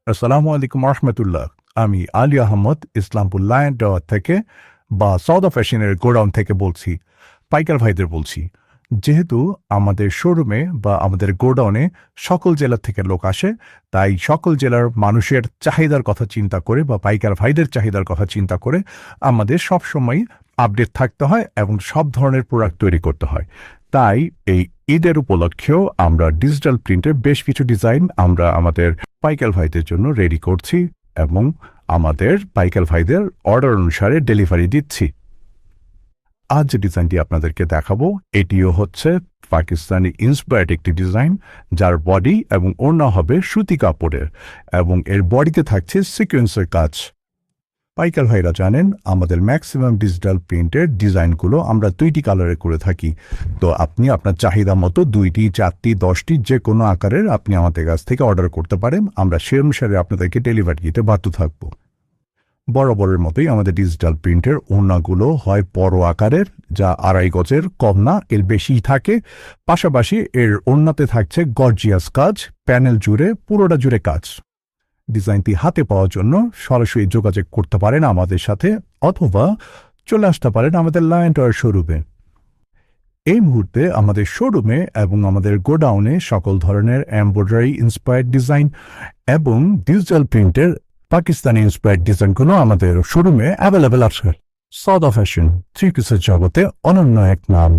আসসালামু আলাইকুম রহমতুল্লাহ। আমি আলী আহমদ ইসলামপুর লায়ন টাওয়ার থেকে বা সৌদা ফ্যাশনের গোডাউন থেকে বলছি, পাইকার ভাইদের বলছি। যেহেতু আমাদের শোরুমে বা আমাদের গোডাউনে সকল জেলা থেকে লোক আসে, তাই সকল জেলার মানুষের চাহিদার কথা চিন্তা করে বা পাইকার ভাইদের চাহিদার কথা চিন্তা করে আমাদের সবসময় আপডেট থাকতে হয় এবং সব ধরনের প্রোডাক্ট তৈরি করতে হয়। তাই এই ঈদের উপলক্ষেও আমরা ডিজিটাল প্রিন্টের বেশ কিছু ডিজাইন আমরা আমাদের পাইকার ভাইদের জন্য রেডি করছি এবং আমাদের পাইকার ভাইদের অর্ডার অনুসারে ডেলিভারি দিচ্ছি। আজ যে ডিজাইনটি আপনাদেরকে দেখাবো এটিও হচ্ছে পাকিস্তানি ইন্সপায়ার্ড একটি ডিজাইন, যার বডি এবং ওড়না হবে সুতি কাপড়ের এবং এর বডিতে থাকছে সিকোয়েন্সের কাজ। পাইকার ভাইরা জানেন আমাদের ম্যাক্সিমাম ডিজিটাল প্রিন্টের ডিজাইনগুলো আমরা 2টি কালারে করে থাকি। তো আপনি আপনার চাহিদা মতো 2টি, 4টি, 10টি যে কোনো আকারের আপনি আমাদের কাছ থেকে অর্ডার করতে পারেন। আমরা সে অনুসারে আপনাদেরকে ডেলিভারি দিতে বাধ্য থাকবো। বরাবরের মতোই আমাদের ডিজিটাল প্রিন্টের ওড়নাগুলো হয় বড় আকারের, যা 2.5 গজের কম না, এর বেশিই থাকে। পাশাপাশি এর ওড়নাতে থাকছে গর্জিয়াস কাজ, প্যানেল জুড়ে পুরোটা জুড়ে কাজ। ডিজাইনটি হাতে পাওয়ার জন্য সরাসরি যোগাযোগ করতে পারেন আমাদের সাথে, অথবা চলে আসতে পারেন আমাদের লায়ন টাওয়ার শোরুমে। এই মুহূর্তে আমাদের শোরুমে এবং আমাদের গোডাউনে সকল ধরনের এমব্রয়ডারি ইন্সপায়ার্ড ডিজাইন এবং ডিজিটাল প্রিন্টের পাকিস্তানি ইন্সপায়ার্ড ডিজাইনগুলো আমাদের শোরুমে অ্যাভেলেবেল আছে। সৌদা ফ্যাশন 3 পিসের জগতে অনন্য এক নাম।